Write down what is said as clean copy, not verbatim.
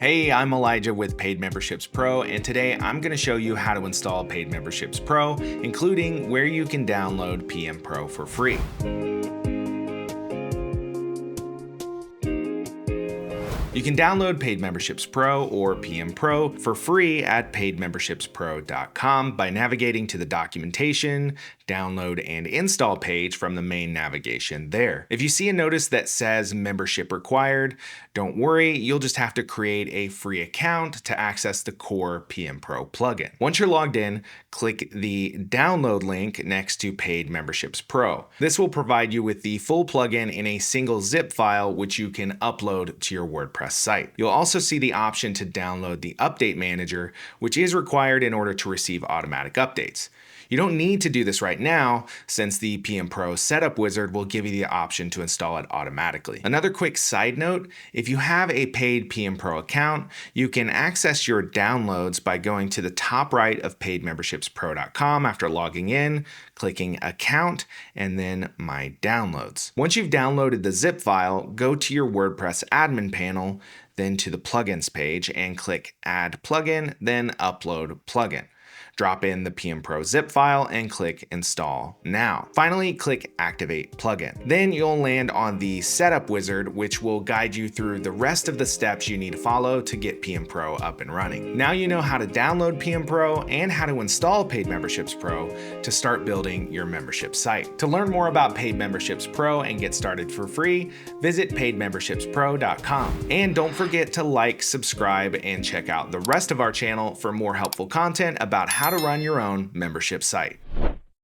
Hey, I'm Elijah with Paid Memberships Pro, and today I'm going to show you how to install Paid Memberships Pro, including where you can download PMPro for free. You can download Paid Memberships Pro or PMPro for free at paidmembershipspro.com by navigating to the documentation, download, and install page from the main navigation there. If you see a notice that says membership required, don't worry, you'll just have to create a free account to access the core PMPro plugin. Once you're logged in, click the download link next to Paid Memberships Pro. This will provide you with the full plugin in a single zip file, which you can upload to your WordPress site. You'll also see the option to download the update manager, which is required in order to receive automatic updates. You don't need to do this right now, since the PMPro setup wizard will give you the option to install it automatically. Another quick side note, if you have a paid PMPro account, you can access your downloads by going to the top right of paidmembershipspro.com after logging in, clicking Account, and then My Downloads. Once you've downloaded the zip file, go to your WordPress admin panel, then to the Plugins page and click Add Plugin, then Upload Plugin. Drop in the PMPro zip file and click Install Now. Finally, click Activate Plugin. Then you'll land on the setup wizard, which will guide you through the rest of the steps you need to follow to get PMPro up and running. Now you know how to download PMPro and how to install Paid Memberships Pro to start building your membership site. To learn more about Paid Memberships Pro and get started for free, visit paidmembershipspro.com. And don't forget to like, subscribe, and check out the rest of our channel for more helpful content about how to run your own membership site.